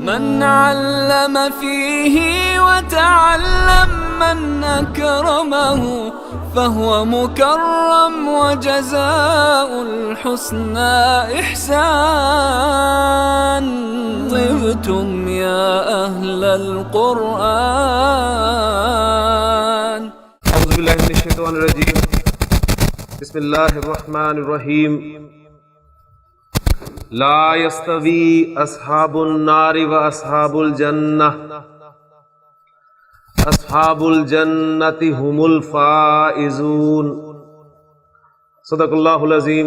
من علم فيه وتعلم من أكرمه فهو مكرم وجزاء الحسنى إحسان. طبتم يا أهل القرآن. أعوذ بالله من الشيطان الرجيم. بسم الله الرحمن الرحيم. لا يستوي أصحاب النار وأصحاب الجنة. أصحاب الجنة هم الفائزون. صدق الله العظيم.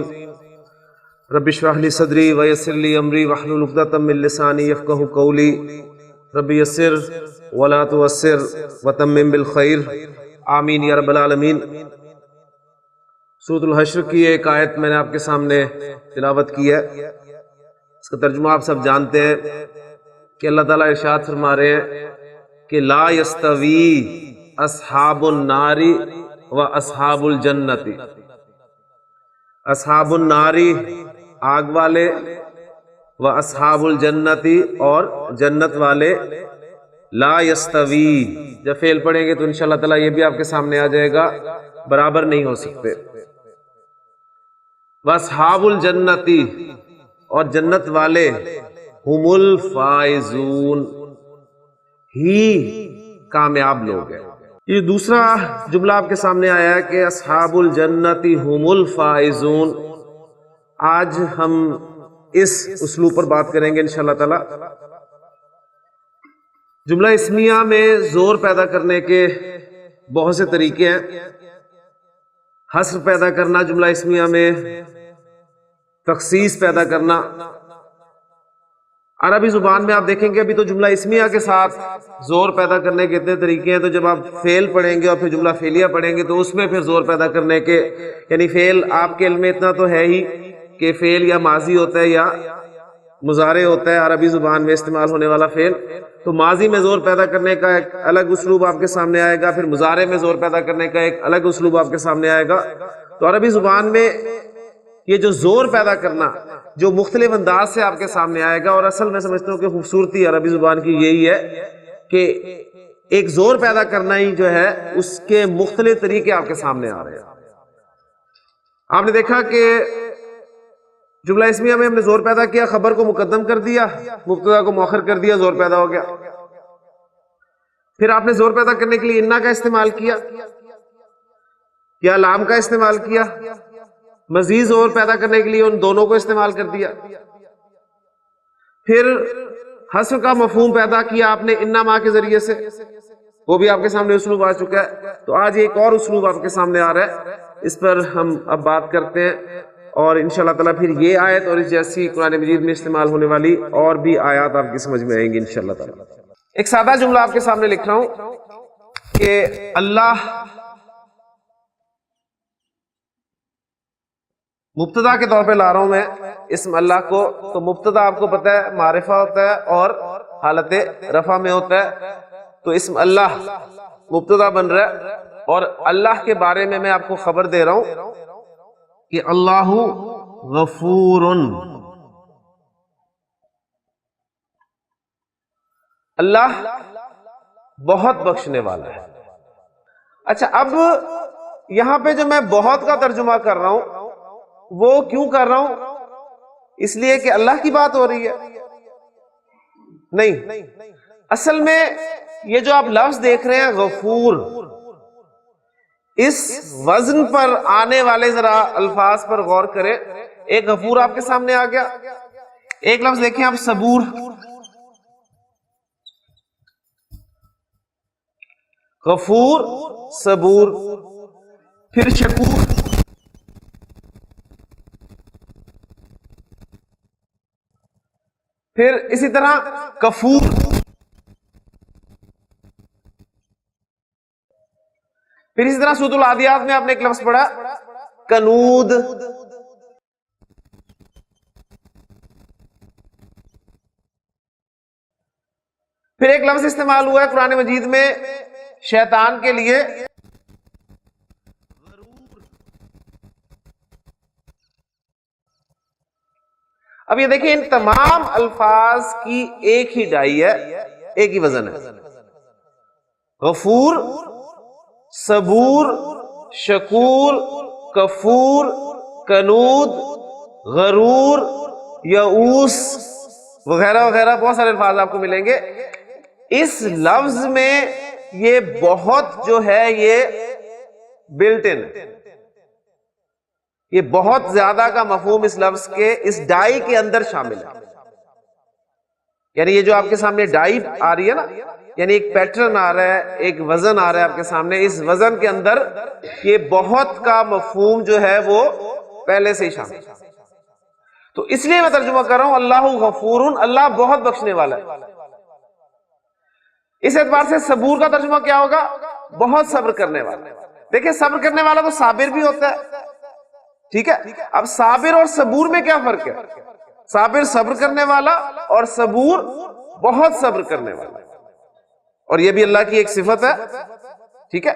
رب اشرح لي صدري ويسر لي أمري واحلل عقدة من لساني يفقهوا قولي. رب يسر ولا تعسر وتمم بالخير. آمین یا رب العالمین. سورۃ الحشر کی ایک آیت میں نے آپ کے سامنے تلاوت کی ہے. اس کا ترجمہ آپ سب جانتے ہیں کہ اللہ تعالیٰ ارشاد فرما رہے ہیں کہ لا یستوی اصحاب النار و اصحاب الجنت. اصحاب النار آگ والے، و اصحاب الجنت اور جنت والے. لا یستوی جب فعل پڑھیں گے تو انشاءاللہ تعالیٰ یہ بھی آپ کے سامنے آ جائے گا، برابر نہیں ہو سکتے. واصحاب الجنت اور جنت والے ہم الفائزون، ہی کامیاب لوگ ہیں. یہ دوسرا جملہ آپ کے سامنے آیا ہے کہ اصحاب الجنت ہم الفائزون. آج ہم اس اسلوب پر بات کریں گے انشاءاللہ تعالیٰ. جملہ اسمیہ میں زور پیدا کرنے کے بہت سے طریقے ہیں. حصر پیدا کرنا جملہ اسمیہ میں، تخصیص پیدا کرنا. عربی زبان میں آپ دیکھیں گے ابھی تو جملہ اسمیہ کے ساتھ زور پیدا کرنے کے اتنے طریقے ہیں، تو جب آپ فعل پڑھیں گے اور پھر جملہ فعلیہ پڑھیں گے تو اس میں پھر زور پیدا کرنے کے، یعنی فعل آپ کے علم میں اتنا تو ہے ہی کہ فعل یا ماضی ہوتا ہے یا مضارع ہوتا ہے عربی زبان میں استعمال ہونے والا فعل. تو ماضی میں زور پیدا کرنے کا ایک الگ اسلوب آپ کے سامنے آئے گا، پھر مضارع میں زور پیدا کرنے کا ایک الگ اسلوب آپ کے سامنے آئے گا. تو عربی زبان میں یہ جو زور پیدا کرنا جو مختلف انداز سے آپ کے سامنے آئے گا، اور اصل میں سمجھتا ہوں کہ خوبصورتی عربی زبان کی یہی ہے کہ ایک زور پیدا کرنا ہی جو ہے اس کے مختلف طریقے آپ کے سامنے آ رہے ہیں. آپ نے دیکھا کہ جملہ اسمیہ میں ہم نے زور پیدا کیا، خبر کو مقدم کر دیا، مبتدا کو مؤخر کر دیا، زور پیدا ہو گیا. پھر آپ نے زور پیدا کرنے کے لیے انا کا استعمال کیا یا لام کا استعمال کیا. مزید زور پیدا کرنے کے لیے ان دونوں کو استعمال کر دیا. پھر حصر کا مفہوم پیدا کیا آپ نے انا ما کے ذریعے سے، وہ بھی آپ کے سامنے اسلوب آ چکا ہے. تو آج ایک اور اسلوب آپ کے سامنے آ رہا ہے، اس پر ہم اب بات کرتے ہیں. اور انشاءاللہ تعالیٰ پھر یہ آیت اور اس جیسی قرآن مجید میں استعمال ہونے والی اور بھی آیات آپ کی سمجھ میں آئیں گی انشاءاللہ تعالیٰ. ایک سادہ جملہ آپ کے سامنے لکھ رہا ہوں کہ اللہ مبتدا کے طور پہ لا رہا ہوں میں اسم اللہ کو. تو مبتدا آپ کو پتہ ہے معرفہ ہوتا ہے اور حالت رفع میں ہوتا ہے. تو اسم اللہ مبتدا بن رہا ہے، اور اللہ کے بارے میں آپ کو خبر دے رہا ہوں کہ اللہ غفور، اللہ بہت بخشنے والا ہے. اچھا، اب یہاں پہ جو میں بہت کا ترجمہ کر رہا ہوں وہ کیوں کر رہا ہوں؟ اس لیے کہ اللہ کی بات ہو رہی ہے؟ نہیں، اصل میں یہ جو آپ لفظ دیکھ رہے ہیں غفور، اس وزن پر آنے والے ذرا الفاظ پر غور کریں. ایک غفور آپ کے سامنے آ گیا، ایک لفظ دیکھیں آپ صبور. غفور، صبور، پھر شکور، پھر اسی طرح کفور، پھر اسی طرح سورۃ العادیات میں آپ نے ایک لفظ پڑھا کنود. پھر ایک لفظ استعمال ہوا ہے قرآن مجید میں شیطان کے لیے اب یہ دیکھیں ان تمام الفاظ کی ایک ہی ڈائی ہے، ایک ہی وزن ہے. غفور، صبور، شکور، کفور، کنود، غرور، یعوس وغیرہ وغیرہ بہت سارے الفاظ آپ کو ملیں گے. اس لفظ میں یہ بہت جو ہے یہ بلٹ ان، یہ بہت زیادہ کا مفہوم اس لفظ کے اس ڈائی کے اندر شامل ہے. یعنی یہ جو آپ کے سامنے ڈائی آ رہی ہے نا، یعنی ایک پیٹرن آ رہا ہے، ایک وزن آ رہا ہے آپ کے سامنے، اس وزن کے اندر یہ بہت کا مفہوم جو ہے وہ پہلے سے ہی شامل ہے. تو اس لیے میں ترجمہ کر رہا ہوں اللہ غفور، اللہ بہت بخشنے والا ہے. اس اعتبار سے صبور کا ترجمہ کیا ہوگا؟ بہت صبر کرنے والا. دیکھیں صبر کرنے والا تو صابر بھی ہوتا ہے، ٹھیک ہے. اب صابر اور صبور میں کیا فرق ہے؟ صابر صبر کرنے والا اور صبور بہت صبر کرنے والا، اور یہ بھی اللہ کی ایک صفت ہے، ٹھیک ہے.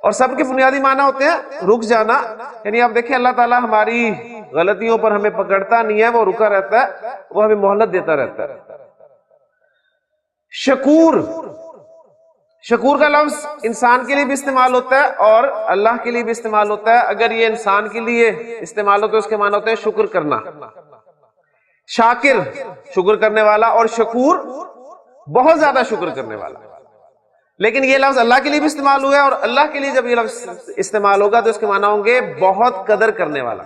اور صبر کے بنیادی معنی ہوتے ہیں رک جانا. یعنی آپ دیکھیں اللہ تعالیٰ ہماری غلطیوں پر ہمیں پکڑتا نہیں ہے، وہ رکا رہتا ہے، وہ ہمیں مہلت دیتا رہتا ہے. شکور، شکور کا لفظ انسان کے لیے بھی استعمال ہوتا ہے اور اللہ کے لیے بھی استعمال ہوتا ہے. اگر یہ انسان کے لیے استعمال ہوتا ہے اس کے معنی ہوتے ہیں شکر کرنا. شاکر شکر کرنے والا، اور شکور بہت زیادہ شکر کرنے والا. لیکن یہ لفظ اللہ کے لیے بھی استعمال ہوا ہے، اور اللہ کے لیے جب یہ لفظ استعمال ہوگا تو اس کے معنی ہوں گے بہت قدر کرنے والا.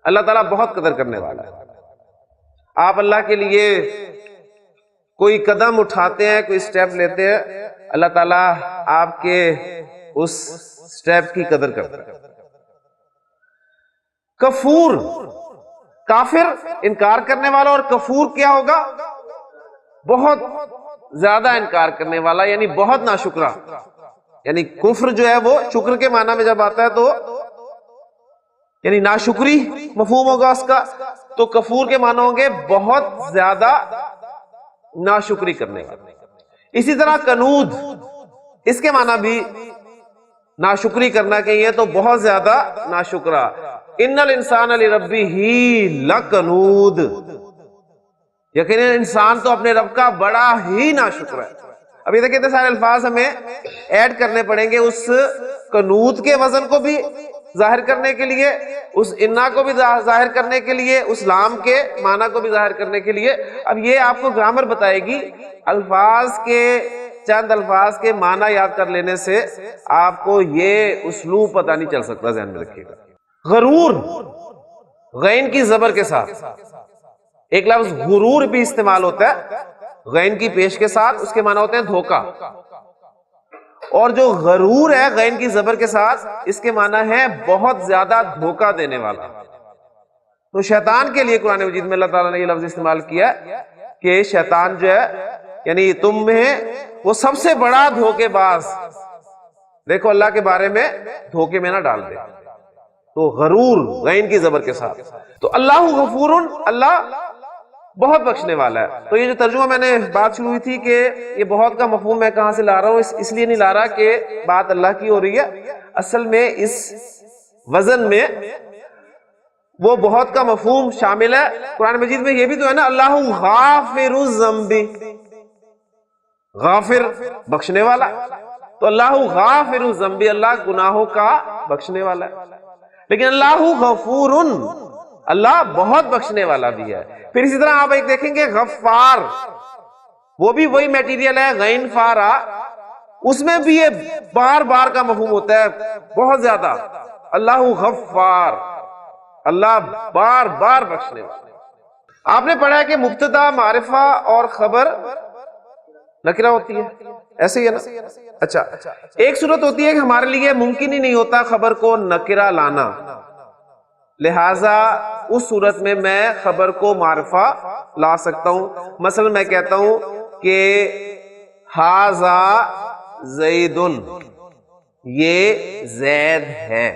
اللہ تعالیٰ بہت قدر کرنے والا ہے. آپ اللہ کے لیے کوئی قدم اٹھاتے ہیں، کوئی سٹیپ لیتے ہیں، اللہ تعالیٰ آپ کے اس سٹیپ کی قدر کرتا ہے. کفور، کافر انکار کرنے والا، اور کفور کیا ہوگا؟ بہت زیادہ انکار کرنے والا، یعنی بہت ناشکرا. یعنی کفر جو ہے وہ شکر کے معنی میں جب آتا ہے تو یعنی ناشکری مفہوم ہوگا اس کا. تو کفور کے معنی ہوں گے بہت زیادہ ناشکری کرنے والا. اسی طرح کنود، اس کے معنی بھی ناشکری کرنا کہ یہ تو بہت زیادہ ناشکرا. ان الانسان لربہ لکنود، یقیناً انسان تو اپنے رب کا بڑا ہی ناشکر ہے. اب یہ دیکھیں سارے الفاظ ہمیں ایڈ کرنے پڑیں گے اس کنود کے وزن کو بھی ظاہر کرنے کے لیے، اس انا کو بھی ظاہر کرنے کے لیے، اس لام کے معنی کو بھی ظاہر کرنے کے لیے. اب یہ آپ کو گرامر بتائے گی. الفاظ کے چند الفاظ کے معنی یاد کر لینے سے آپ کو یہ اسلوب پتہ نہیں چل سکتا، ذہن میں رکھیے گا. غرور، غین کی زبر کے ساتھ. ایک لفظ غرور بھی استعمال ہوتا ہے غین کی پیش کے ساتھ، اس کے معنی ہوتے ہیں دھوکہ. اور جو غرور ہے غین کی زبر کے ساتھ، اس کے معنی ہے بہت زیادہ دھوکہ دینے والا. تو شیطان کے لیے قرآن مجید میں اللہ تعالیٰ نے یہ لفظ استعمال کیا کہ شیطان جو ہے یعنی تم میں وہ سب سے بڑا دھوکے باز، دیکھو اللہ کے بارے میں دھوکے میں نہ ڈال دے. تو غرور غین کی زبر کے ساتھ. تو اللہ غفور، اللہ بہت بخشنے والا ہے. تو یہ جو ترجمہ میں نے بات شروع ہوئی تھی کہ یہ بہت کا مفہوم میں کہاں سے لا رہا ہوں، اس لیے نہیں لا رہا کہ بات اللہ کی ہو رہی ہے. اصل میں اس وزن میں وہ بہت کا مفہوم شامل ہے. قرآن مجید میں یہ بھی تو ہے نا اللہ غافر الذنب، غافر بخشنے والا. تو اللہ غافر الذنب، اللہ گناہوں کا بخشنے والا ہے. لیکن اللہ غفور، اللہ بہت بخشنے والا بھی ہے. پھر اسی طرح آپ ایک دیکھیں گے غفار، وہ بھی وہی میٹیریل ہے غین فارا، اس میں بھی یہ بار بار کا مفہوم ہوتا ہے بہت زیادہ. اللہ غفار، اللہ بار بار بخشنے والا. آپ نے پڑھا ہے کہ مبتدا معرفہ اور خبر نکرہ ہوتی ہے، ایسے ہی ہے نا. اچھا، ایک صورت ہوتی ہے کہ ہمارے لیے ممکن ہی نہیں ہوتا خبر کو نکرہ لانا، لہٰذا اس صورت میں میں خبر کو معرفہ لا سکتا ہوں. مثلا میں کہتا ہوں کہ ھذا زید، یہ زید ہے.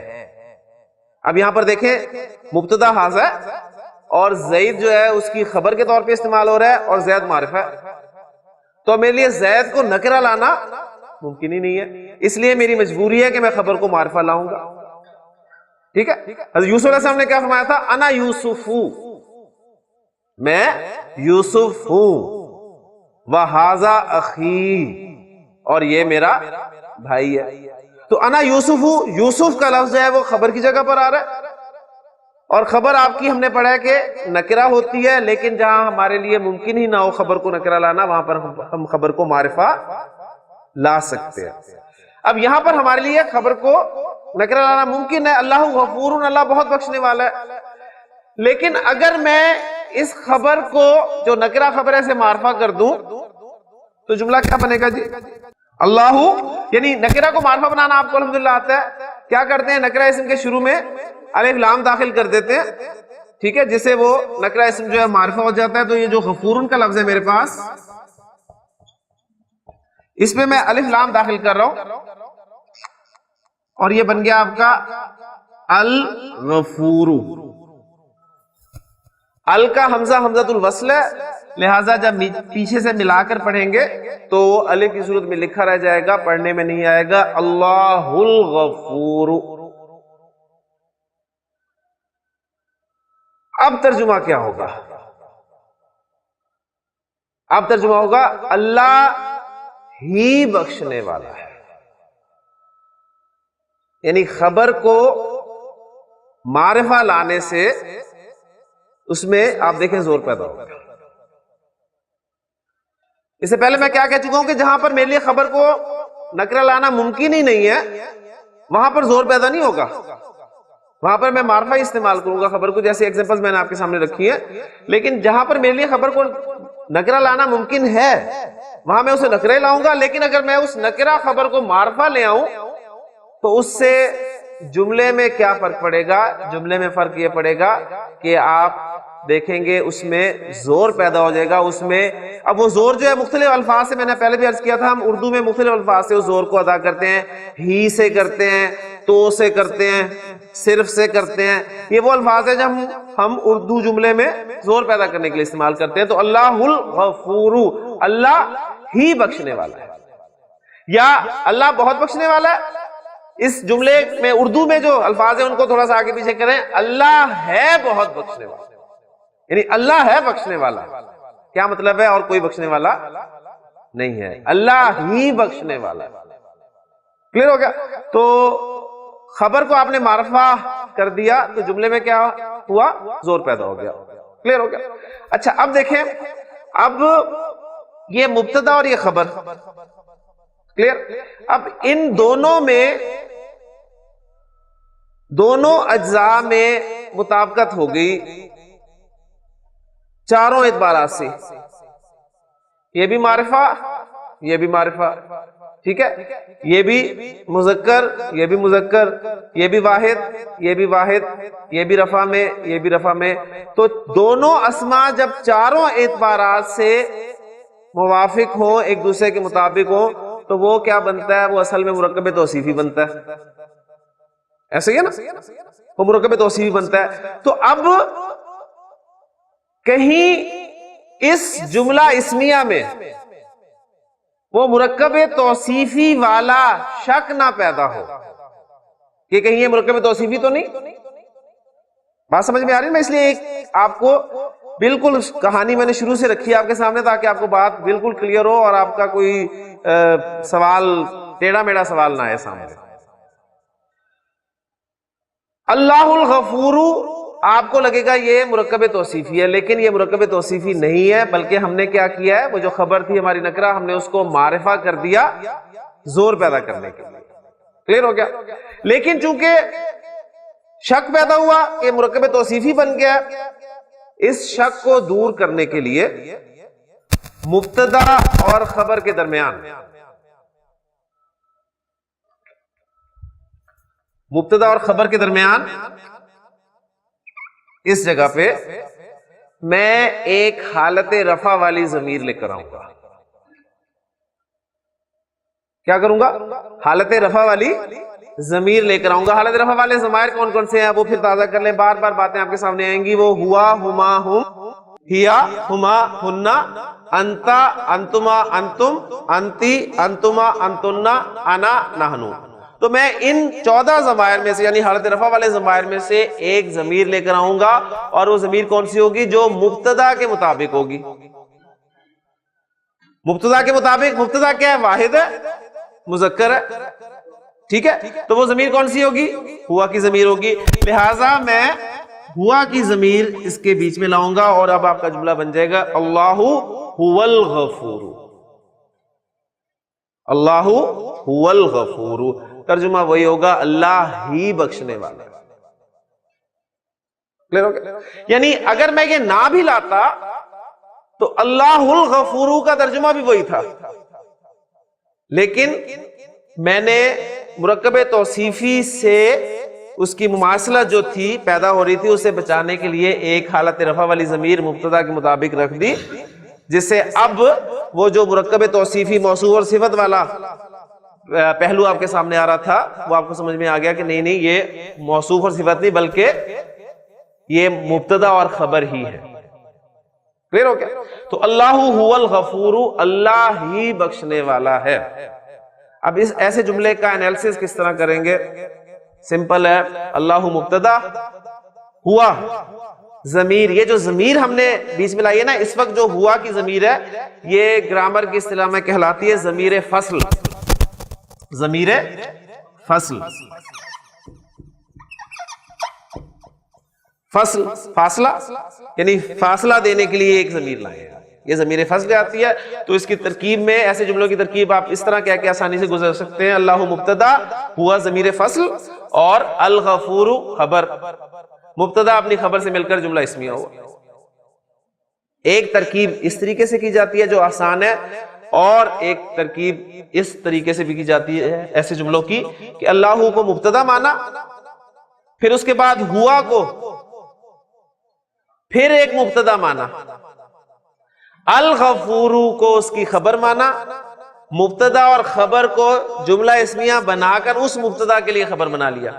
اب یہاں پر دیکھیں مبتدا ھذا ہے اور زید جو ہے اس کی خبر کے طور پہ استعمال ہو رہا ہے اور زید معرفہ ہے. تو میرے لیے زید کو نکرہ لانا ممکن ہی نہیں ہے، اس لیے میری مجبوری ہے کہ میں خبر کو معرفہ لاؤں گا. ٹھیک ہے. حضرت یوسف علیہ السلام نے کیا فرمایا تھا؟ انا یوسف، میں یوسف ہوں، وہذا اخی، اور یہ میرا بھائی ہے. تو انا یوسف ہوں، یوسف کا لفظ ہے وہ خبر کی جگہ پر آ رہا ہے، اور خبر آپ کی ہم نے پڑھا ہے کہ نکرہ ہوتی ہے، لیکن جہاں ہمارے لیے ممکن ہی نہ ہو خبر کو نکرہ لانا، وہاں پر ہم خبر کو معرفہ لا سکتے ہیں. اب یہاں پر ہمارے لیے خبر کو نکرہ لانا ممکن ہے. اللہ غفور، اللہ بہت بخشنے والا ہے. لیکن اگر میں اس خبر کو جو نکرہ خبر ہے سے معرفہ کر دوں تو جملہ کیا بنے گا جی؟ اللہ، یعنی نکرہ کو معرفہ بنانا آپ کو الحمدللہ آتا ہے. کیا کرتے ہیں؟ نکرہ اسم کے شروع میں الف لام داخل کر دیتے ہیں، ٹھیک ہے، جس سے وہ نکرہ اسم جو ہے معرفہ ہو جاتا ہے. تو یہ جو غفورن کا لفظ ہے میرے پاس، اس میں الف لام داخل کر رہا ہوں اور یہ بن گیا آپ کا الغفور. ال کا حمزہ حمزۃ الوصل ہے، لہٰذا جب پیچھے سے ملا کر پڑھیں گے تو الف کی صورت میں لکھا رہ جائے گا، پڑھنے میں نہیں آئے گا. اللہ الغفور. اب ترجمہ کیا ہوگا؟ اب ترجمہ ہوگا اللہ ہی بخشنے والا ہے. یعنی خبر کو معرفہ لانے سے اس میں آپ دیکھیں زور پیدا ہوگا. اس سے پہلے میں کیا کہہ چکا ہوں کہ جہاں پر میرے لیے خبر کو نکرہ لانا ممکن ہی نہیں ہے وہاں پر زور پیدا نہیں ہوگا، وہاں پر میں معرفہ ہی استعمال کروں گا خبر کو، جیسے ایگزامپلز میں نے آپ کے سامنے رکھی ہیں. لیکن جہاں پر میرے لیے خبر کو نکرہ لانا ممکن ہے وہاں میں اسے نکرہ لاؤں گا. لیکن اگر میں اس نکرہ خبر کو معرفہ لے آؤں تو اس سے جملے میں کیا فرق پڑے گا؟ جملے میں فرق یہ پڑے گا کہ آپ دیکھیں گے اس میں زور پیدا ہو جائے گا. اس میں اب وہ زور جو ہے مختلف الفاظ سے، میں نے پہلے بھی عرض کیا تھا، ہم اردو میں مختلف الفاظ سے اس زور کو ادا کرتے ہیں. ہی سے کرتے ہیں، تو سے کرتے ہیں، صرف سے کرتے ہیں. یہ وہ الفاظ ہیں جب ہم اردو جملے میں زور پیدا کرنے کے لیے استعمال کرتے ہیں. تو اللہ الغفور، اللہ ہی بخشنے والا ہے یا اللہ بہت بخشنے والا ہے. اس جملے میں اردو میں جو الفاظ ہیں ان کو تھوڑا سا آگے پیچھے کریں. اللہ ہے بہت بخشنے والا، یعنی اللہ ہے بخشنے والا. کیا مطلب ہے؟ اور کوئی بخشنے والا نہیں ہے، اللہ ہی بخشنے والا ہے. کلیئر ہو گیا؟ تو خبر کو آپ نے معرفہ کر دیا تو جملے میں کیا ہوا؟ زور پیدا ہو گیا. کلیئر ہو گیا؟ اچھا اب دیکھیں، اب یہ مبتدا اور یہ خبر، کلیئر؟ اب ان دونوں میں، دونوں اجزاء میں مطابقت ہو گئی چاروں اعتبارات سے. یہ بھی معرفہ، یہ بھی معرفہ، ٹھیک ہے، یہ بھی مذکر، یہ بھی مذکر، یہ بھی واحد، یہ بھی واحد، یہ بھی رفع میں، یہ بھی رفع میں. تو دونوں اسماء جب چاروں اعتبارات سے موافق ہوں، ایک دوسرے کے مطابق ہوں، تو وہ کیا بنتا ہے؟ وہ اصل میں مرکب توصیفی بنتا ہے. ایسے ہی ہے نا، وہ مرکب توصیفی بنتا ہے. تو اب کہیں اس جملہ اسمیہ میں وہ مرکب توصیفی والا شک نہ پیدا ہو کہ کہیں یہ مرکب توصیفی تو نہیں. بات سمجھ میں آ رہی ہے؟ میں اس لیے آپ کو بالکل کہانی میں نے شروع سے رکھی آپ کے سامنے تاکہ آپ کو بات بالکل کلیئر ہو اور آپ کا کوئی سوال، ٹیڑھا میڑھا سوال نہ آئے سامنے. اللہ الغفور آپ کو لگے گا یہ مرکب توصیفی ہے، لیکن یہ مرکب توصیفی نہیں ہے، بلکہ ہم نے کیا کیا ہے؟ وہ جو خبر تھی ہماری نکرہ، ہم نے اس کو معرفہ کر دیا زور پیدا کرنے کے لیے. کلیئر ہو گیا؟ لیکن چونکہ شک پیدا ہوا کہ مرکب توصیفی بن گیا، اس شک کو دور کرنے کے لیے مبتدا اور خبر کے درمیان، مبتدا اور خبر کے درمیان اس جگہ پہ میں ایک حالت رفع والی ضمیر لے کر آؤں گا. کیا کروں گا؟ حالت رفع والی ضمیر لے کر آؤں گا. حالت رفع والے ضمائر کون کون سے ہیں وہ پھر تازہ کر لیں، بار بار باتیں آپ کے سامنے آئیں گی. وہ ہوا، ہما، ہم، ہیا، ہما، ہننا، انتا، انتما، انتم، انتی، انتما، انتنا، انا، نحنو. تو میں ان 14 ضمائر میں سے یعنی حالت رفع والے ضمائر میں سے ایک ضمیر لے کر آؤں گا، اور وہ ضمیر کون سی ہوگی؟ جو مبتدا کے مطابق ہوگی۔ مبتدا کے مطابق، مبتدا کیا ہے؟ واحد ہے، مذکر ہے، ٹھیک ہے؟ تو وہ ضمیر کون سی ہوگی؟ ہوا کی ضمیر ہوگی۔ لہٰذا میں ہوا کی ضمیر اس کے بیچ میں لاؤں گا، اور اب آپ کا جملہ بن جائے گا اللہ هو الغفور، اللہ هو الغفور، ترجمہ وہی ہوگا اللہ ہی بخشنے والا۔ کلیئر ہو گیا؟ یعنی اگر میں یہ نہ بھی لاتا تو اللہ الغفور کا ترجمہ بھی وہی تھا، لیکن میں نے مرکب توصیفی سے اس کی مماثلت جو تھی پیدا ہو رہی تھی اسے بچانے کے لیے ایک حالت رفع والی ضمیر مبتدا کے مطابق رکھ دی، جس سے اب وہ جو مرکب توصیفی موصوف اور صفت والا پہلو آپ کے سامنے آ رہا تھا وہ آپ کو سمجھ میں آ گیا کہ نہیں یہ موصوف اور صفت نہیں بلکہ یہ مبتدا اور خبر ہی ہے۔ کلیئر ہو گیا؟ تو اللہ هو الغفور، اللہ ہی بخشنے والا ہے۔ اب اس ایسے جملے کا انالیسس کس طرح کریں گے؟ سمپل ہے، اللہ مبتدا، ہوا ضمیر، یہ جو ضمیر ہم نے بیچ میں لائی ہے نا اس وقت جو ہوا کی ضمیر ہے یہ گرامر کی اصطلاح میں کہلاتی ہے ضمیر فصل، ضمیر فصل، فصل فاصلہ یعنی فاصلہ دینے کے لیے ایک ضمیر لائے ہیں، یہ ضمیر فصل آتی ہے۔ تو اس کی ترکیب میں ایسے جملوں کی ترکیب آپ اس طرح کہہ کے آسانی سے گزر سکتے ہیں، اللہ مبتدا، ہوا ضمیر فصل، اور الغفور خبر، مبتدا اپنی خبر سے مل کر جملہ اسمیہ ہوا۔ ایک ترکیب اس طریقے سے کی جاتی ہے جو آسان ہے، اور ایک ترکیب اس طریقے سے بھی کی جاتی ہے ایسے جملوں کی کہ اللہ کو مبتدا مانا، پھر اس کے بعد ہوا کو پھر ایک مبتدا مانا، الغفور کو اس کی خبر مانا، مبتدا اور خبر کو جملہ اسمیہ بنا کر اس مبتدا کے لیے خبر بنا لیا،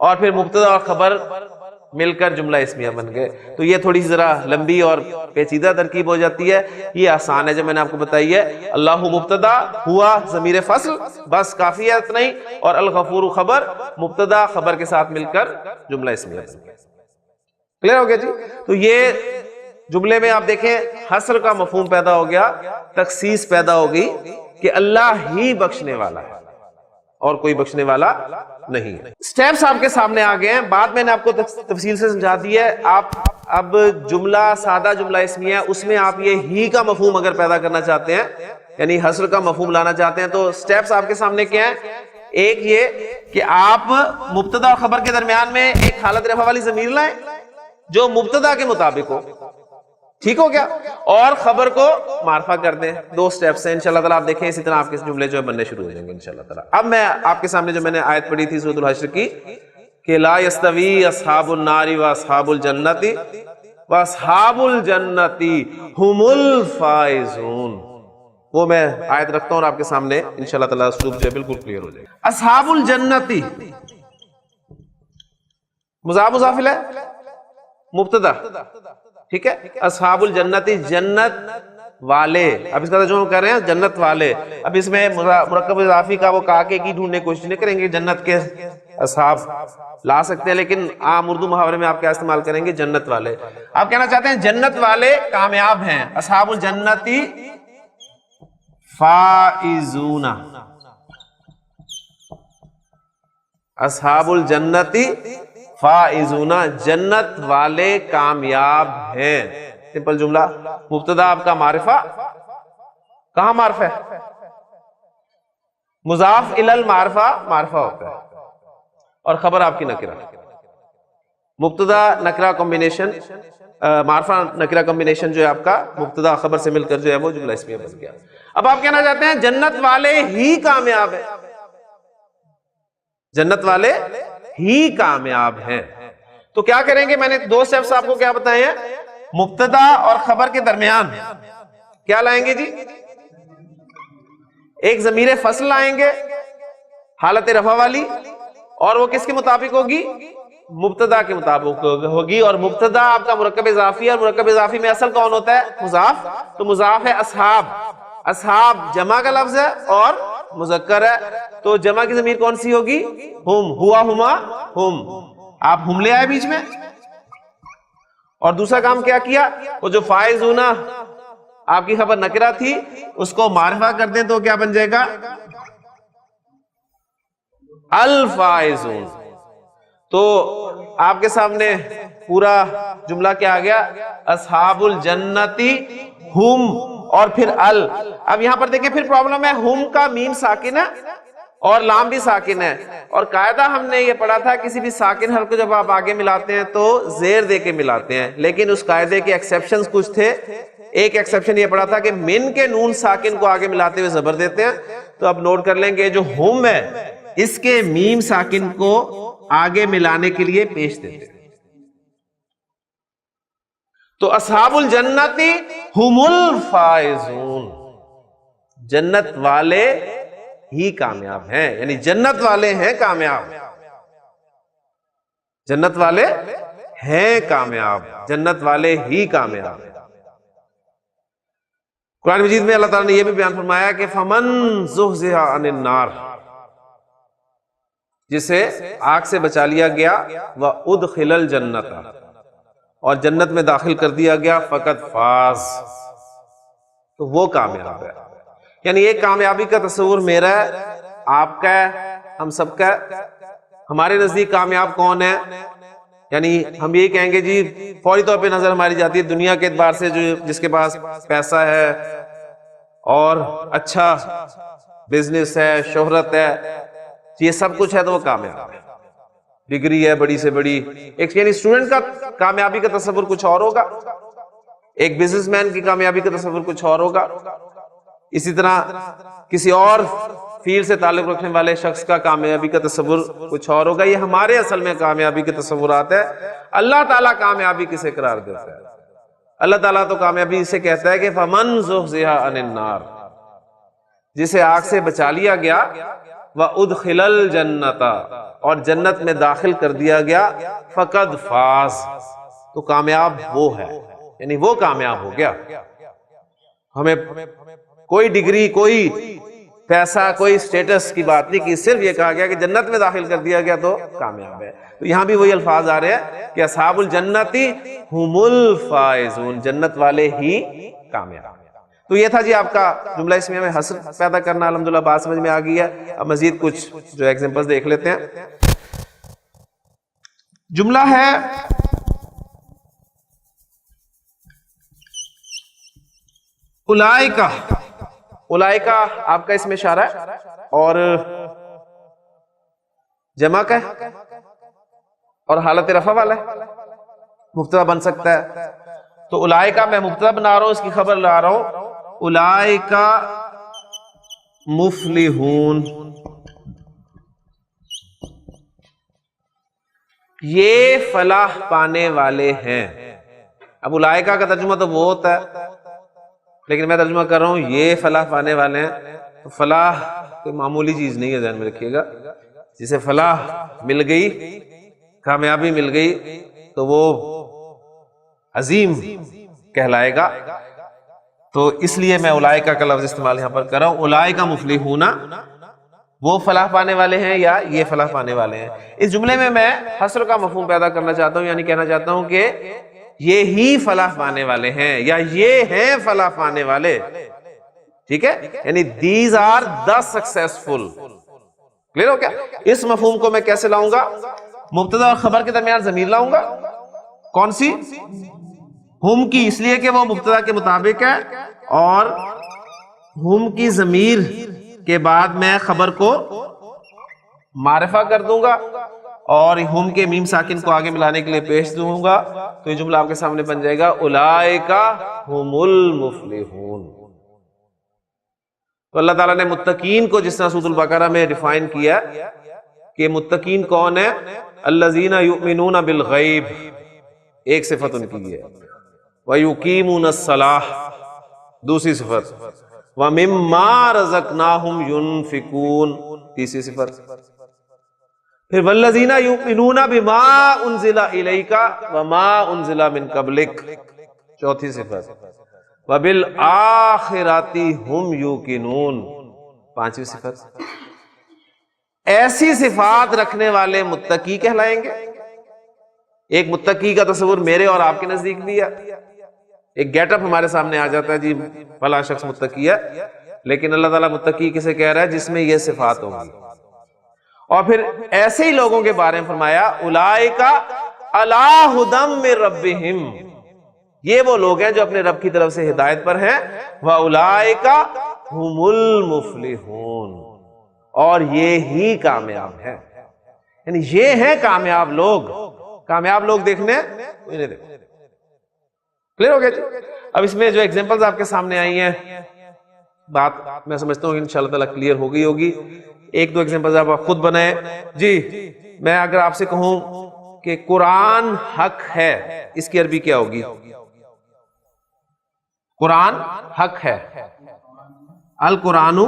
اور پھر مبتدا اور خبر مل کر جملہ اسمیہ بن گئے۔ تو یہ تھوڑی ذرا لمبی اور پیچیدہ ترکیب ہو جاتی ہے، یہ آسان ہے جو میں نے آپ کو بتائی ہے، اللہ مبتدا، ہوا ضمیر فصل، بس کافی ہے اتنا ہی، اور الغفور خبر، مبتدا خبر کے ساتھ مل کر جملہ اسمیہ بن گئے۔ کلیئر ہو گیا جی؟ تو یہ جملے میں آپ دیکھیں حصر کا مفہوم پیدا ہو گیا، تخصیص پیدا ہو گئی کہ اللہ ہی بخشنے والا ہے اور کوئی بخشنے والا نہیں۔ سٹیپس آپ کے سامنے آ گئے ہیں، بات میں نے آپ کو تفصیل سے سمجھا دی ہے۔ آپ اب جملہ سادہ جملہ اسمیہ اس میں آپ یہ ہی کا مفہوم اگر پیدا کرنا چاہتے ہیں یعنی حصر کا مفہوم لانا چاہتے ہیں تو سٹیپس آپ کے سامنے کیا ہیں؟ ایک یہ کہ آپ مبتدا اور خبر کے درمیان میں ایک حالت رفع والی ضمیر لائیں جو مبتدا کے مطابق ہو، ٹھیک ہو گیا، اور خبر کو معرفہ کر دیں۔ دو سٹیپس ہیں انشاءاللہ تعالیٰ، آپ دیکھیں اسی طرح آپ کے جملے جو ہے بننے شروع ہو جائیں گے انشاءاللہ تعالیٰ۔ اب میں آپ کے سامنے جو میں نے آیت پڑھی تھی سورۃ الحشر کی کہ لا یستوی اصحاب النار واصحاب الجنۃ واصحاب الجنۃ هم الفائزون، وہ میں آیت رکھتا ہوں اور آپ کے سامنے انشاءاللہ تعالیٰ اسلوب جو ہے بالکل کلیئر ہو جائے گا۔ اصحاب الجنۃ مضاف مضاف الیہ مبتدا، ٹھیک ہے، اصحاب الجنت جنت والے، اب اس کا ترجمہ کر رہے ہیں جنت والے۔ اب اس میں مرکب اضافی کا وہ کاکے کی ڈھونڈنے کی کوشش نہیں کریں گے، جنت کے اصحاب لا سکتے ہیں لیکن عام اردو محاورے میں آپ کیا استعمال کریں گے؟ جنت والے۔ آپ کہنا چاہتے ہیں جنت والے کامیاب ہیں، اصحاب الجنت فائزون، اصحاب الجنت فائزون، جنت والے کامیاب ہیں۔ سمپل جملہ، مبتدا آپ کا معرفہ، کہاں معرفہ ہے؟ مضاف الی المعرفہ معرفہ ہوتا ہے، اور خبر آپ کی نکرہ، مبتدا نکرہ کمبینیشن، معرفہ نکرہ کمبینیشن جو ہے آپ کا مبتدا خبر سے مل کر جو ہے وہ جملہ اسمیہ بن گیا۔ اب آپ کہنا چاہتے ہیں جنت والے ہی کامیاب ہیں، جنت والے ہی کامیاب ہیں، تو کیا کریں گے؟ میں نے دو سٹیپس آپ کو کیا بتائے ہیں، مبتدا اور خبر کے درمیان کیا لائیں گے جی؟ ایک ضمیر فصل لائیں گے حالت رفع والی، اور وہ کس کے مطابق ہوگی؟ مبتدا کے مطابق ہوگی، اور مبتدا آپ کا مرکب اضافی ہے، اور مرکب اضافی میں اصل کون ہوتا ہے؟ مضاف، تو مضاف ہے اصحاب، اصحاب جمع کا لفظ ہے اور مذکر ہے تو جمع کی ضمیر کون سی ہوگی؟ ہم. ہوا ہما ہم. آپ ہم لے آئے بیچ میں. اور دوسرا کام کیا کیا؟ وہ جو فائزون آپ کی خبر نکرہ تھی اس کو معرفہ کر دیں تو کیا بن جائے گا؟ الفائزون. تو آپ کے سامنے پورا جملہ کیا آ گیا؟ اصحاب الجنتی ہم اور پھر ال. اب یہاں پر دیکھیں پھر پرابلم ہے، ہم کا میم ساکن ہے اور لام بھی ساکن ہے، اور قاعدہ ہم نے یہ پڑھا تھا کسی بھی ساکن حرف کو جب آپ آگے ملاتے ہیں تو زیر دے کے ملاتے ہیں، لیکن اس قاعدے کے ایکسیپشنز کچھ تھے. ایک ایکسیپشن یہ پڑھا تھا کہ من کے نون ساکن کو آگے ملاتے ہوئے زبر دیتے ہیں. تو اب نوٹ کر لیں گے جو ہم ہے اس کے میم ساکن کو آگے ملانے کے لیے پیش دیتے ہیں. تو اصحاب الجنتی ہم الفائزون، جنت والے ہی کامیاب ہیں، یعنی جنت والے ہیں کامیاب، جنت والے ہیں کامیاب، جنت والے ہی کامیاب. قرآن مجید میں اللہ تعالیٰ نے یہ بھی بیان فرمایا کہ فمن زحزح عن النار، جسے آگ سے بچا لیا گیا، وادخل الجنت، اور جنت میں داخل کر دیا گیا، فقط فاز، تو وہ کامیاب ہے. یعنی ایک کامیابی کا تصور میرا ہے، آپ کا ہے، ہم سب کا ہے. ہمارے نزدیک کامیاب کون ہے؟ یعنی ہم یہی کہیں گے جی فوری طور پہ نظر ہماری جاتی ہے دنیا کے اعتبار سے، جو جس کے پاس پیسہ ہے اور اچھا بزنس ہے، شہرت ہے، یہ سب کچھ ہے تو وہ کامیاب ہے. ڈگری ہے بڑی سے بڑی. ایک یعنی اسٹوڈنٹ کا کامیابی کا تصور کچھ اور ہوگا، ایک بزنس مین کی کامیابی کا تصور کچھ اور ہوگا، اسی طرح کسی اور فیلڈ سے تعلق رکھنے والے شخص کا کامیابی کا تصور کچھ اور ہوگا. یہ ہمارے اصل میں کامیابی کے تصورات ہے. اللہ تعالیٰ کامیابی کسے قرار دیتا ہے؟ اللہ تعالیٰ تو کامیابی اسے کہتا ہے کہ فمن زحزح عن النار، جسے آگ سے بچا لیا گیا، وادخل الجنت، اور جنت میں داخل کر دیا گیا، فقد فاز، تو کامیاب وہ ہے، یعنی وہ کامیاب ہو گیا. ہمیں کوئی ڈگری، کوئی پیسہ، کوئی سٹیٹس کی بات نہیں کی، صرف یہ کہا گیا کہ جنت میں داخل کر دیا گیا تو کامیاب ہے. تو یہاں بھی وہی الفاظ آ رہے ہیں کہ اصحاب الجنتی ہم الفائزون، جنت والے ہی کامیاب. تو یہ تھا جی آپ کا جملہ اسمیہ میں حصر پیدا کرنا. الحمدللہ بات سمجھ میں آ گئی ہے. اب مزید کچھ جو ایگزامپلز دیکھ لیتے ہیں. جملہ ہے اولئک. اولئک آپ کا اس میں اشارہ ہے اور جمع کا ہے اور حالت رفع والا ہے، مبتدا بن سکتا ہے. تو اولئک میں مبتدا بنا رہا ہوں، اس کی خبر لا رہا ہوں، اولئک مفلحون، یہ فلاح پانے والے ہیں. اب اولئک کا ترجمہ تو وہ ہوتا ہے، لیکن میں ترجمہ کر رہا ہوں یہ فلاح پانے والے ہیں. تو فلاح کوئی معمولی چیز نہیں ہے، ذہن میں رکھیے گا. جسے فلاح مل گئی، کامیابی مل گئی، تو وہ عظیم کہلائے گا. تو اس لیے میں اولئک کا لفظ استعمال یہاں پر کر رہا ہوں. اولئک مفلحون، وہ فلاح پانے والے ہیں یا یہ فلاح پانے والے ہیں. اس جملے میں میں حصر کا مفہوم پیدا کرنا چاہتا ہوں، یعنی کہنا چاہتا ہوں کہ یہ ہی فلاح پانے والے ہیں یا یہ ہیں فلاح پانے والے. ٹھیک ہے، یعنی these are the successful. Clear ہو کیا؟ اس مفہوم کو میں کیسے لاؤں گا؟ مبتدا اور خبر کے درمیان ضمیر لاؤں گا. کون سی؟ ہم کی، اس لیے کہ وہ مبتدا کے مطابق ہے، اور ہم کی ضمیر کے بعد میں خبر کو معرفہ کر دوں گا اور ہم کے میم ساکن کو آگے ملانے کے لیے پیش دوں گا. تو یہ جملہ آپ کے سامنے بن جائے گا اولئک ہم المفلحون. تو اللہ تعالیٰ نے متقین کو جس طرح سورۃ البقرہ میں ڈیفائن کیا کہ متقین کون ہے، الذین یؤمنون بالغیب، ایک صفت ان کی ہے، وَيُقِيمُونَ الصَّلَاةَ دوسری صفت، وَمِمَّا رَزَقْنَاهُمْ يُنْفِقُونَ تیسری صفت، پھر وَالَّذِينَ يُؤْمِنُونَ بِمَا أُنزِلَ إِلَيْكَ وَمَا أُنزِلَ مِن قَبْلِكَ چوتھی صفت، وَبِالْآخِرَةِ هُمْ يُوقِنُونَ 5ویں صفت، ایسی صفات رکھنے والے متقی کہلائیں گے. ایک متقی کا تصور میرے اور آپ کے نزدیک بھی ہے. ایک گیٹ اپ ہمارے سامنے آ جاتا ہے جی فلاں شخص متقی ہے، لیکن اللہ تعالیٰ متقی کسے کہہ رہا ہے؟ جس میں یہ صفات ہوں گی. اور پھر ایسے ہی لوگوں کے بارے میں فرمایا اولئک علی ھدی من ربہم، یہ وہ لوگ ہیں جو اپنے رب کی طرف سے ہدایت پر ہیں. واولئک ھم المفلحون، اور یہ ہی کامیاب ہیں. یعنی یہ ہیں کامیاب لوگ. کامیاب لوگ دیکھنے انہیں دیکھو. کلیئر ہو گیا جی؟ اب اس میں جو ایگزامپلز آپ کے سامنے آئی ہیں، بات میں سمجھتا ہوں انشاءاللہ تعالیٰ کلیئر ہو گئی ہوگی. ایک دو ایگزامپلز آپ خود بنائیں. جی میں اگر آپ سے کہوں کہ قرآن حق ہے، اس کی عربی کیا ہوگی؟ قرآن حق ہے. القرآن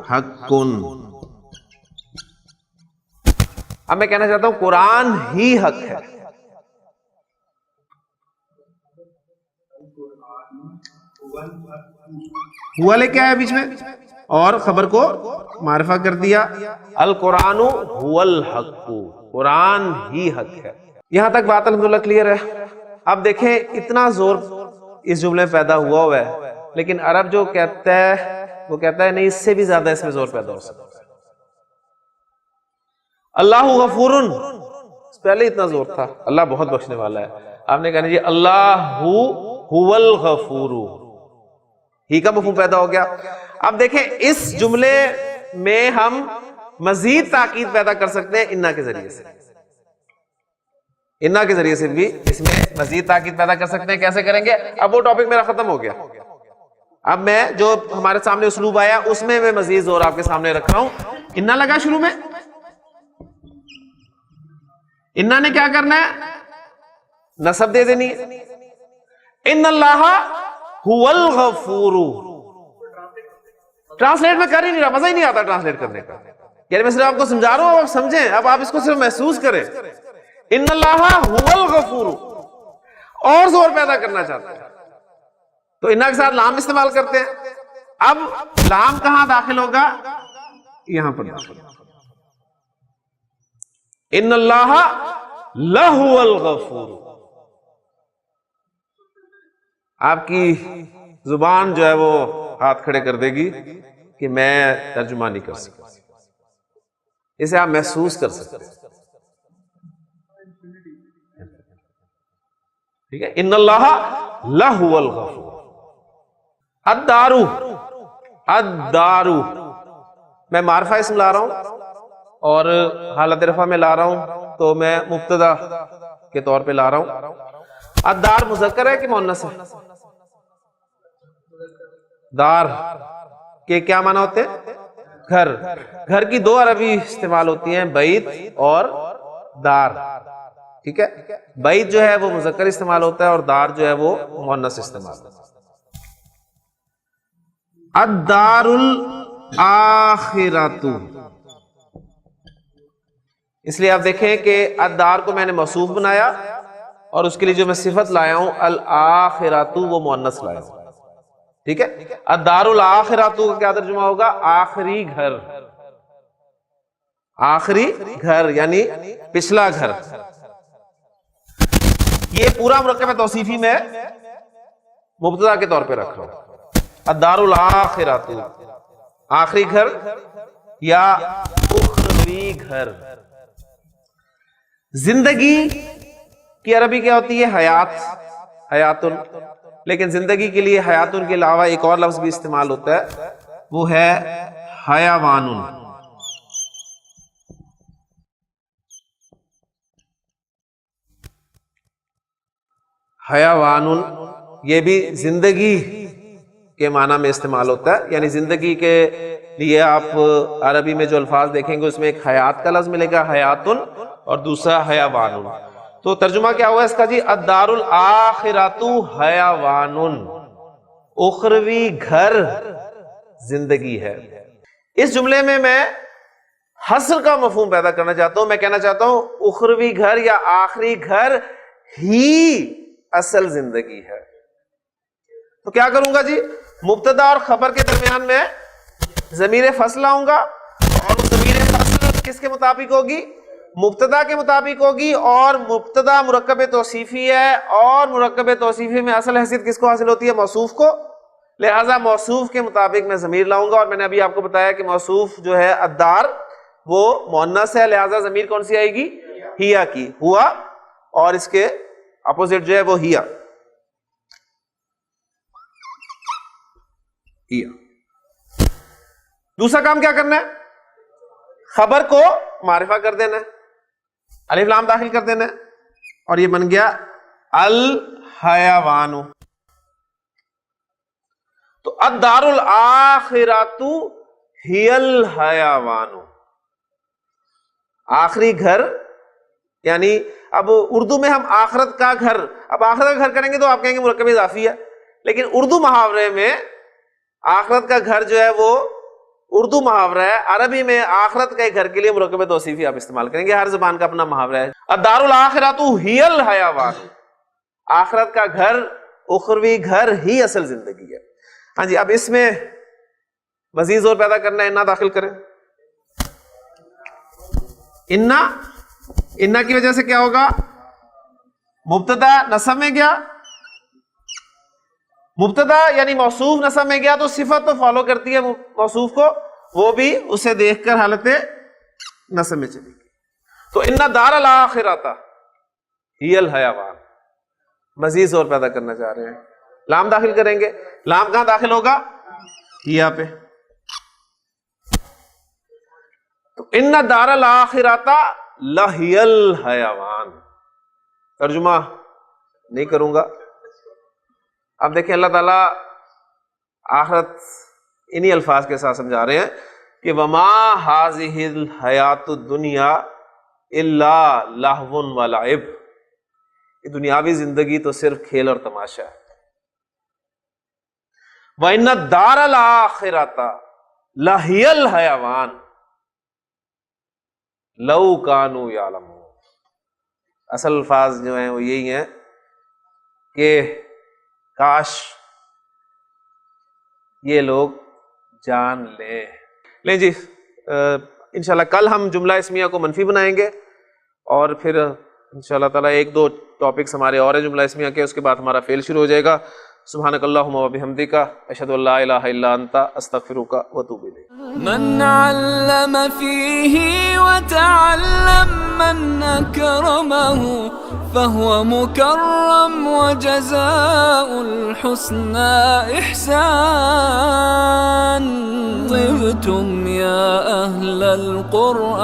حق. اب میں کہنا چاہتا ہوں قرآن ہی حق ہے. ہوا لے کیا ہے بیچ میں اور خبر کو معرفہ کر دیا. القرآن هو الحق، قرآن ہی حق ہے. یہاں تک بات الحمدللہ کلیئر ہے. اب دیکھیں اتنا زور اس جملے میں پیدا ہوا ہے، لیکن عرب جو کہتا ہے وہ کہتا ہے نہیں، اس سے بھی زیادہ اس میں زور پیدا ہو سکتا ہے. اللہ غفور، پہلے اتنا زور تھا اللہ بہت بخشنے والا ہے. آپ نے کہا جی اللہ هو الغفور، ہی کا مفہوم پیدا ہو گیا. اب دیکھیں اس جملے میں ہم مزید تاکید پیدا کر سکتے ہیں انا کے ذریعے سے. انا کے ذریعے سے بھی اس میں مزید تاکید پیدا کر سکتے ہیں. کیسے کریں گے؟ اب وہ ٹاپک میرا ختم ہو گیا. اب میں جو ہمارے سامنے اسلوب آیا اس میں مزید زور آپ کے سامنے رکھ رہا ہوں. انا لگا شروع میں، انا نے کیا کرنا ہے؟ نصب دے دینی ہے. ان اللہ هو الغفور. ٹرانسلیٹ میں کر ہی نہیں رہا، مزہ ہی نہیں آتا ٹرانسلیٹ کرنے کا. یعنی میں صرف آپ کو سمجھا رہا ہوں، آپ سمجھیں، اب آپ اس کو صرف محسوس کریں. ان اللہ هو الغفور، اور زور پیدا کرنا چاہتے ہیں تو انا کے ساتھ لام استعمال کرتے ہیں. اب لام کہاں داخل ہوگا؟ یہاں پر داخل. ان اللہ لہو الغفور. آپ کی زبان جو ہے وہ ہاتھ کھڑے کر دے گی کہ میں ترجمہ نہیں کر سکتا، اسے آپ محسوس کر سکتے ہیں. ٹھیک ہے. ان اللہ لہو الغفور. الدارو، الدارو میں معرفہ اسم لا رہا ہوں اور حالت رفع میں لا رہا ہوں تو میں مبتدا کے طور پہ لا رہا ہوں. الدار مذکر ہے کہ مؤنث ہے؟ دار کے کیا معنی ہوتے ہیں؟ گھر. گھر کی دو عربی استعمال ہوتی ہیں، بیت اور دار. ٹھیک ہے. بیت جو ہے وہ مذکر استعمال ہوتا ہے اور دار جو ہے وہ مؤنث استعمال ہوتا ہے. الدار الاخرۃ، اس لیے آپ دیکھیں کہ الدار کو میں نے موصوف بنایا اور اس کے لیے جو میں صفت لایا ہوں الاخرۃ وہ مؤنث لایا ہوں. ٹھیک ہے. الدار الاخرۃ کا کیا ترجمہ ہوگا؟ آخری گھر. آخری گھر یعنی پچھلا گھر. یہ پورا مرکب توصیفی میں مبتدا کے طور پہ رکھ رہا ہوں. الدار الاخرۃ، آخری گھر یا اخروی گھر. زندگی کی عربی کیا ہوتی ہے؟ حیات، حیاتن. لیکن زندگی کے لیے حیاتن کے علاوہ ایک اور لفظ بھی استعمال ہوتا ہے، وہ ہے حیوانن. حیوانن یہ بھی زندگی کے معنی میں استعمال ہوتا ہے. یعنی زندگی کے لیے آپ عربی میں جو الفاظ دیکھیں گے اس میں ایک حیات کا لفظ ملے گا، حیاتن، اور دوسرا حیوانن. تو ترجمہ کیا ہوا اس کا جی؟ الدار الاخرۃ حیوانن، اخروی گھر زندگی ہے. اس جملے میں حصر کا مفہوم پیدا کرنا چاہتا ہوں. میں کہنا چاہتا ہوں اخروی گھر یا آخری گھر ہی اصل زندگی ہے. تو کیا کروں گا جی؟ مبتدا اور خبر کے درمیان میں ضمیر فصل لاؤں گا، اور ضمیر فصل کس کے مطابق ہوگی؟ مبتدا کے مطابق ہوگی، اور مبتدا مرکب توصیفی ہے، اور مرکب توصیفی میں اصل حیثیت کس کو حاصل ہوتی ہے؟ موصوف کو، لہذا موصوف کے مطابق میں ضمیر لاؤں گا، اور میں نے ابھی آپ کو بتایا کہ موصوف جو ہے الدار وہ مؤنث ہے، لہذا ضمیر کون سی آئے گی؟ ہیا کی، ہوا، اور اس کے اپوزٹ جو ہے وہ ہیا۔ دوسرا کام کیا کرنا ہے؟ خبر کو معرفہ کر دینا ہے، الف لام داخل کر دینا ہے، اور یہ بن گیا الحیوان۔ تو الدار الاخرۃ ہی الحیوان، آخری گھر، یعنی اب اردو میں ہم آخرت کا گھر، اب آخرت کا گھر کریں گے تو آپ کہیں گے مرکب اضافی ہے، لیکن اردو محاورے میں آخرت کا گھر جو ہے وہ اردو محاورہ ہے، عربی میں آخرت کے گھر کے لیے مرکب توصیفی آپ استعمال کریں گے، ہر زبان کا اپنا محاورہ ہے۔ الدار الاخرۃ ہی الحیوان، آخرت کا گھر، اخروی گھر ہی اصل زندگی ہے۔ ہاں جی، اب اس میں مزید زور پیدا کرنا ہے، انا داخل کریں۔ انا کی وجہ سے کیا ہوگا؟ مبتدا نصب میں گیا، مبتدا یعنی موصوف نصب میں گیا تو صفت تو فالو کرتی ہے موصوف کو، وہ بھی اسے دیکھ کر حالت نصب میں چلے گی۔ تو ان دار الاخرۃ ہی الحیوان، مزید زور پیدا کرنا چاہ رہے ہیں، لام داخل کریں گے، لام کہاں داخل ہوگا؟ ہیا پہ۔ تو ان دار الاخرۃ لہی الحیوان، ترجمہ نہیں کروں گا۔ اب دیکھیں اللہ تعالیٰ آخرت انہی الفاظ کے ساتھ سمجھا رہے ہیں کہ وما ہذہ الحیات الدنیا الا لہو ولعب، یہ دنیاوی زندگی تو صرف کھیل اور تماشا ہے۔ وَإِنَّ الدَّارَ الْآخِرَةَ لَهِيَ الْحَيَوَانُ لَوْ كَانُوا يَعْلَمُونَ۔ اصل الفاظ جو ہیں وہ یہی ہیں کہ کاش یہ لوگ جان لیں جی۔ انشاءاللہ کل ہم جملہ اسمیہ کو منفی بنائیں گے، اور پھر انشاءاللہ تعالیٰ ایک دو ٹاپکس ہمارے اور ہیں جملہ اسمیہ کے، اس کے بعد ہمارا فعل شروع ہو جائے گا۔ سبحانک اللہم و بحمدک، اشہد ان لا الہ الا انت، استغفرک و اتوب الیک۔ من علم فيه وتعلم من أكرمه فهو مكرم وجزاء الحسنى إحسان. طبتم يا أهل القرآن.